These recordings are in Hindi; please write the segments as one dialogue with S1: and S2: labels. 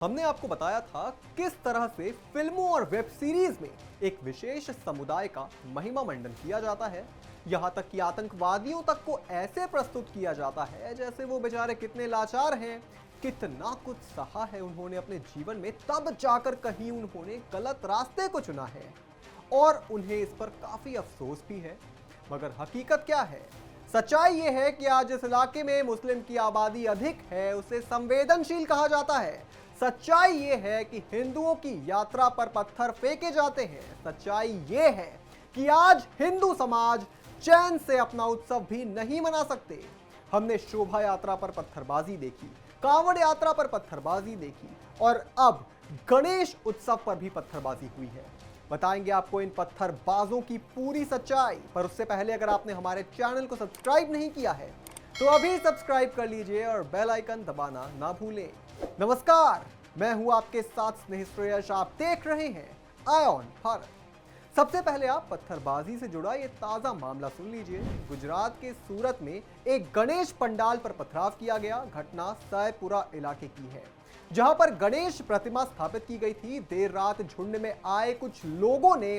S1: हमने आपको बताया था किस तरह से फिल्मों और वेब सीरीज में एक विशेष समुदाय का महिमा मंडन किया जाता है। यहाँ तक कि आतंकवादियों तक को ऐसे प्रस्तुत किया जाता है जैसे वो बेचारे कितने लाचार हैं, कितना कुछ सहा है उन्होंने अपने जीवन में, तब जाकर कहीं उन्होंने गलत रास्ते को चुना है और उन्हें इस पर काफी अफसोस भी है। मगर हकीकत क्या है? सच्चाई ये है कि आज इस इलाके में मुस्लिम की आबादी अधिक है, उसे संवेदनशील कहा जाता है। सच्चाई ये है कि हिंदुओं की यात्रा पर पत्थर फेंके जाते हैं। सच्चाई ये है कि आज हिंदू समाज चैन से अपना उत्सव भी नहीं मना सकते। हमने शोभा यात्रा पर पत्थरबाजी देखी, कांवड़ यात्रा पर पत्थरबाजी देखी और अब गणेश उत्सव पर भी पत्थरबाजी हुई है। बताएंगे आपको इन पत्थरबाजों की पूरी सच्चाई। पर उससे पहले अगर आपने हमारे चैनल को सब्सक्राइब नहीं किया है तो अभी सब्सक्राइब कर लीजिए और बेल आइकन दबाना ना भूलें। नमस्कार, मैं हूं आपके साथ स्नेह श्रेयस। आप देख रहे हैं आयॉन भारत। सबसे पहले आप पत्थरबाजी से जुड़ा ये ताजा मामला सुन लीजिए। गुजरात के सूरत में एक गणेश पंडाल पर पथराव किया गया। घटना सयपुरा इलाके की है, जहां पर गणेश प्रतिमा स्थापित की गई थी। देर रात झुंड में आए कुछ लोगों ने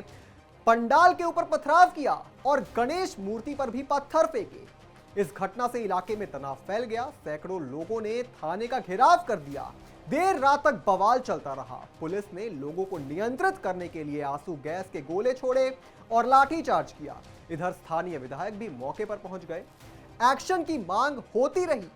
S1: पंडाल के ऊपर पथराव किया और गणेश मूर्ति पर भी पत्थर फेंके। इस घटना से इलाके में तनाव फैल गया। सैकड़ों लोगों ने थाने का घेराव कर दिया। देर रात तक बवाल चलता रहा। पुलिस ने लोगों को नियंत्रित करने के लिए आंसू गैस के गोले छोड़े और लाठीचार्ज किया। इधर स्थानीय विधायक भी मौके पर पहुंच गए। एक्शन की मांग होती रही।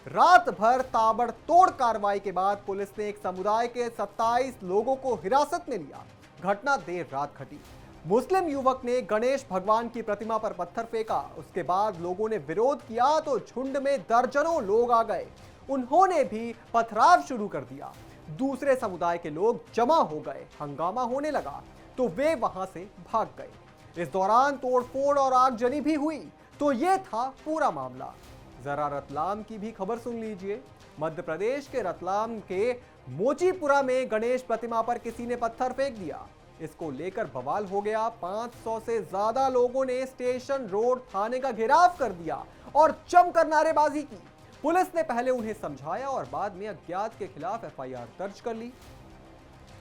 S1: रात भर ताबड़तोड़ कार्रवाई के बाद पुलिस ने एक समुदाय के 27 लोगों को हिरासत में लिया। घटना देर रात घटी। मुस्लिम युवक ने गणेश भगवान की प्रतिमा पर पत्थर फेंका। उसके बाद लोगों ने विरोध किया तो झुंड में दर्जनों लोग आ गए। उन्होंने भी पथराव शुरू कर दिया। दूसरे समुदाय के लोग जमा हो गए। हंगामा होने लगा तो वे वहां से भाग गए। इस दौरान तोड़फोड़ और आगजनी भी हुई। तो यह था पूरा मामला। जरा रतलाम की भी खबर सुन लीजिए। मध्य प्रदेश के रतलाम के मोचीपुरा में गणेश प्रतिमा पर किसी ने पत्थर फेंक दिया। इसको लेकर बवाल हो गया। 500 से ज्यादा लोगों ने स्टेशन रोड थाने का घेराव कर दिया और जमकर नारेबाजी की। पुलिस ने पहले उन्हें समझाया और बाद में अज्ञात के खिलाफ एफआईआर दर्ज कर ली।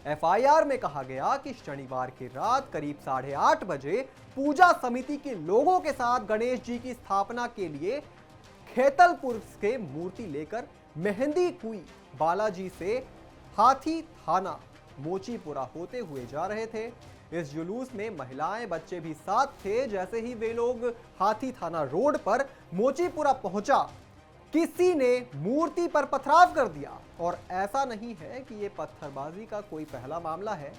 S1: एफआईआर में कहा गया कि शनिवार की रात करीब 8:30 बजे पूजा समिति के लोगों के साथ गणेश जी की स्थापना के लिए खेतलपुर के मूर्ति लेकर मेहंदी कुई बालाजी से हाथी थाना मोचीपुरा होते हुए जा रहे थे। इस जुलूस में महिलाएं, बच्चे भी साथ थे। जैसे ही वे लोग हाथी थाना रोड पर मोचीपुरा पहुंचा, किसी ने मूर्ति पर पथराव कर दिया। और ऐसा नहीं है कि यह पत्थरबाजी का कोई पहला मामला है,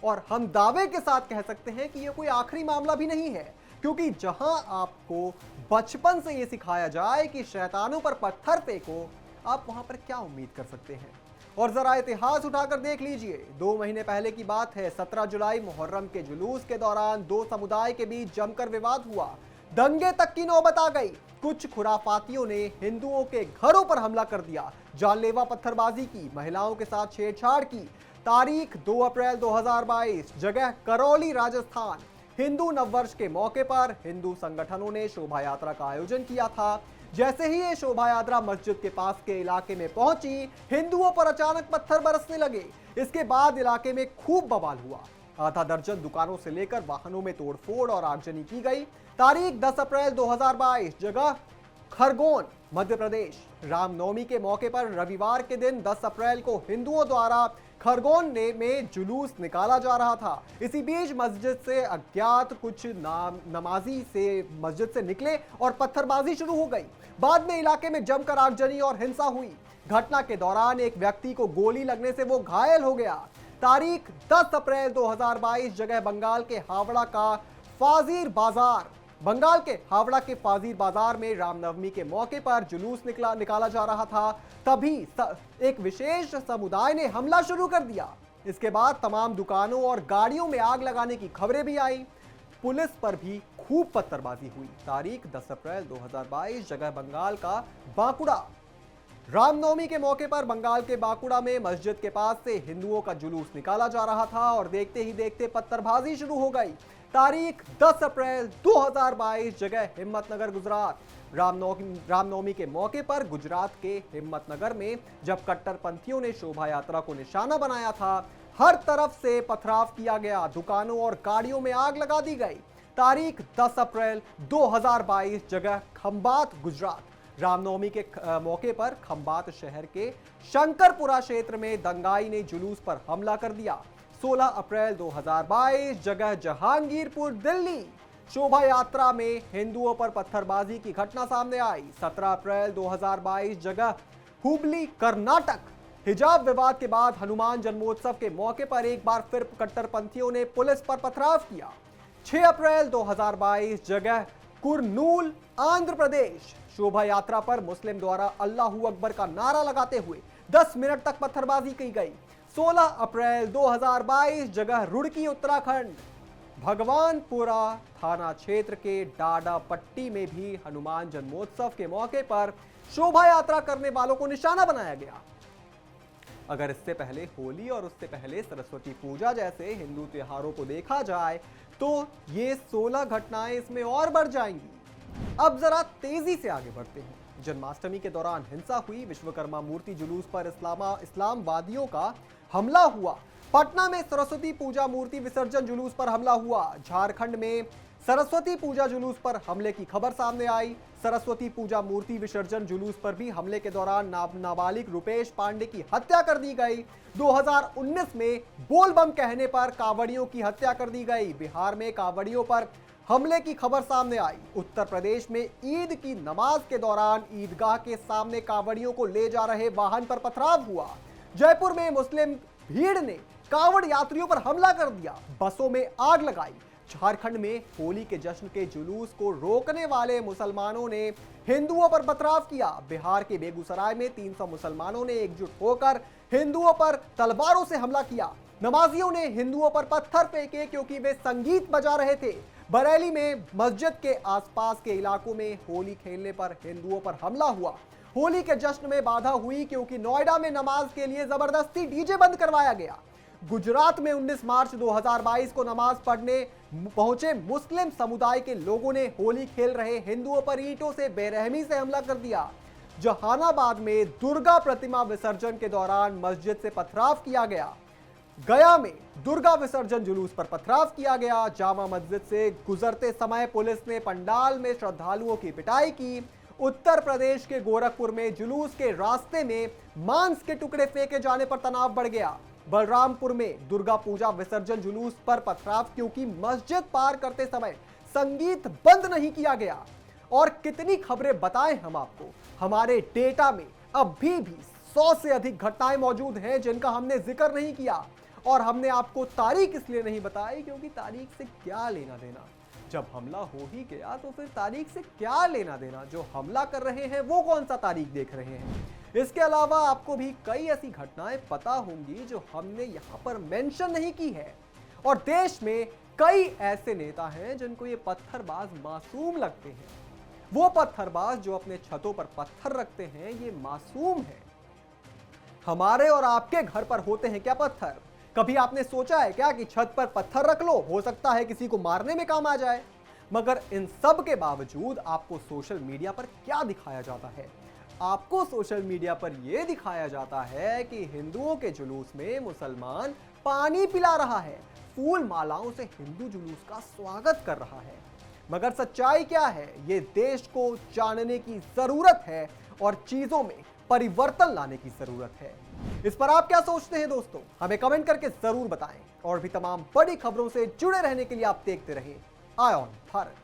S1: और हम दावे के साथ कह सकते हैं कि यह कोई आखिरी मामला भी नहीं है, क्योंकि जहां आपको बचपन से यह सिखाया जाए कि शैतानों पर पत्थर फेंको, आप वहां पर क्या उम्मीद कर सकते हैं। और जरा इतिहास उठाकर देख लीजिए। 2 महीने पहले की बात है। 17 जुलाई मुहर्रम के जुलूस के दौरान दो समुदाय के बीच जमकर विवाद हुआ। दंगे तक की नौबत आ गई। कुछ खुराफातियों ने हिंदुओं के घरों पर हमला कर दिया, जानलेवा पत्थरबाजी की, महिलाओं के साथ छेड़छाड़ की। तारीख 2 अप्रैल 2022, जगह करौली, राजस्थान। हिंदू नववर्ष के मौके पर हिंदू संगठनों ने शोभा यात्रा का आयोजन किया था। जैसे ही ये शोभा यात्रा मस्जिद के पास के इलाके में पहुंची, हिंदुओं पर अचानक पत्थर बरसने लगे। इसके बाद इलाके में खूब बवाल हुआ। आधा दर्जन दुकानों से लेकर वाहनों में तोड़फोड़ और आगजनी की गई। तारीख 10 अप्रैल 2022, जगह खरगोन, मध्य प्रदेश। रामनवमी के मौके पर रविवार के दिन 10 अप्रैल को हिंदुओं द्वारा खरगोन में जुलूस निकाला जा रहा था। इसी बीच मस्जिद से अज्ञात कुछ नमाजी से मस्जिद से निकले और पत्थरबाजी शुरू हो गई। बाद में इलाके में जमकर आगजनी और हिंसा हुई। घटना के दौरान एक व्यक्ति को गोली लगने से वो घायल हो गया। तारीख 10 अप्रैल 2022, जगह बंगाल के हावड़ा का फाजीर बाजार। बंगाल के हावड़ा के फाजीर बाजार में रामनवमी के मौके पर जुलूस निकाला जा रहा था। तभी एक विशेष समुदाय ने हमला शुरू कर दिया। इसके बाद तमाम दुकानों और गाड़ियों में आग लगाने की खबरें भी आई। पुलिस पर भी खूब पत्थरबाजी हुई। तारीख 10 अप्रैल 2022, जगह बंगाल का बांकुड़ा। रामनवमी के मौके पर बंगाल के बांकुड़ा में मस्जिद के पास से हिंदुओं का जुलूस निकाला जा रहा था और देखते ही देखते पत्थरबाजी शुरू हो गई। तारीख 10 अप्रैल 2022, जगह हिम्मतनगर, गुजरात। रामनवमी के मौके पर गुजरात के हिम्मतनगर में जब कट्टरपंथियों ने शोभा यात्रा को निशाना बनाया था, हर तरफ से पथराव किया गया, दुकानों और गाड़ियों में आग लगा दी गई। तारीख 10 अप्रैल 2022, जगह खंबात, गुजरात। रामनवमी के मौके पर खंबात शहर के शंकरपुरा क्षेत्र में दंगाई ने जुलूस पर हमला कर दिया। 16 अप्रैल 2022, जगह जहांगीरपुर, दिल्ली। शोभा यात्रा में हिंदुओं पर पत्थरबाजी की घटना सामने आई। 17 अप्रैल 2022, जगह हुबली, कर्नाटक। हिजाब विवाद के बाद हनुमान जन्मोत्सव के मौके पर एक बार फिर कट्टरपंथियों ने पुलिस पर पथराव किया। 6 अप्रैल 2022, जगह कुरनूल, आंध्र प्रदेश। शोभा यात्रा पर मुस्लिम द्वारा अल्लाहू अकबर का नारा लगाते हुए 10 मिनट तक पत्थरबाजी की गई। 16 अप्रैल 2022, जगह रुड़की, उत्तराखंड। भगवानपुरा थाना क्षेत्र के डाडा पट्टी में भी हनुमान जन्मोत्सव के मौके पर शोभा यात्रा करने वालों को निशाना बनाया गया। अगर इससे पहले होली और उससे पहले सरस्वती पूजा जैसे हिंदू त्योहारों को देखा जाए तो ये 16 घटनाएं इसमें और बढ़ जाएंगी। अब जरा तेजी से आगे बढ़ते हैं। जन्माष्टमी के दौरान हिंसा हुई, विश्वकर्मा मूर्ति जुलूस पर इस्लामवादियों का हमला हुआ। पटना में सरस्वती पूजा मूर्ति विसर्जन जुलूस पर हमला हुआ। झारखंड में सरस्वती पूजा जुलूस पर हमले की खबर सामने आई। सरस्वती पूजा मूर्ति विसर्जन जुलूस पर भी हमले के दौरान नाबालिग रुपेश पांडे की हत्या कर दी गई। 2019 में बोल बम कहने पर कांवड़ियों की हत्या कर दी गई। बिहार में कांवड़ियों पर हमले की खबर सामने आई। उत्तर प्रदेश में ईद की नमाज के दौरान ईदगाह के सामने कांवड़ियों को ले जा रहे वाहन पर पथराव हुआ। जयपुर में मुस्लिम भीड़ ने कांवड़ यात्रियों पर हमला कर दिया, बसों में आग लगाई। झारखंड में होली के जश्न के जुलूस को रोकने वाले मुसलमानों ने हिंदुओं पर पथराव किया। बिहार के बेगूसराय में 300 मुसलमानों ने एकजुट होकर हिंदुओं पर तलवारों से हमला किया। नमाजियों ने हिंदुओं पर पत्थर फेंके क्योंकि वे संगीत बजा रहे थे। बरेली में मस्जिद के आसपास के इलाकों में होली खेलने पर हिंदुओं पर हमला हुआ। होली के जश्न में बाधा हुई क्योंकि नोएडा में नमाज के लिए जबरदस्ती डीजे बंद करवाया गया। गुजरात में 19 मार्च 2022 को नमाज पढ़ने पहुंचे मुस्लिम समुदाय के लोगों ने होली खेल रहे हिंदुओं पर ईंटों से बेरहमी से हमला कर दिया। जहानाबाद में दुर्गा प्रतिमा विसर्जन के दौरान मस्जिद से पथराव किया गया। गया में दुर्गा विसर्जन जुलूस पर पथराव किया गया। जामा मस्जिद से गुजरते समय पुलिस ने पंडाल में श्रद्धालुओं की पिटाई की। उत्तर प्रदेश के गोरखपुर में जुलूस के रास्ते में मांस के टुकड़े फेंके जाने पर तनाव बढ़ गया। बलरामपुर में दुर्गा पूजा विसर्जन जुलूस पर पथराव क्योंकि मस्जिद पार करते समय संगीत बंद नहीं किया गया। और कितनी खबरें बताएं हम आपको, हमारे डेटा में अभी भी 100 से अधिक घटनाएं मौजूद हैं जिनका हमने जिक्र नहीं किया। और हमने आपको तारीख इसलिए नहीं बताई क्योंकि तारीख से क्या लेना देना, जब हमला हो ही गया तो फिर तारीख से क्या लेना देना। जो हमला कर रहे हैं वो कौन सा तारीख देख रहे हैं। इसके अलावा आपको भी कई ऐसी घटनाएं पता होंगी जो हमने यहां पर मेंशन नहीं की है। और देश में कई ऐसे नेता हैं जिनको ये पत्थरबाज मासूम लगते हैं। वो पत्थरबाज जो अपने छतों पर पत्थर रखते हैं ये मासूम है। हमारे और आपके घर पर होते हैं क्या पत्थर? कभी आपने सोचा है क्या कि छत पर पत्थर रख लो, हो सकता है किसी को मारने में काम आ जाए? मगर इन सब के बावजूद आपको सोशल मीडिया पर क्या दिखाया जाता है? आपको सोशल मीडिया पर यह दिखाया जाता है कि हिंदुओं के जुलूस में मुसलमान पानी पिला रहा है, फूल मालाओं से हिंदू जुलूस का स्वागत कर रहा है। मगर सच्चाई क्या है, ये देश को जानने की जरूरत है और चीजों में परिवर्तन लाने की जरूरत है। इस पर आप क्या सोचते हैं दोस्तों? हमें कमेंट करके जरूर बताएं। और भी तमाम बड़ी खबरों से जुड़े रहने के लिए आप देखते रहें आय ऑन भारत।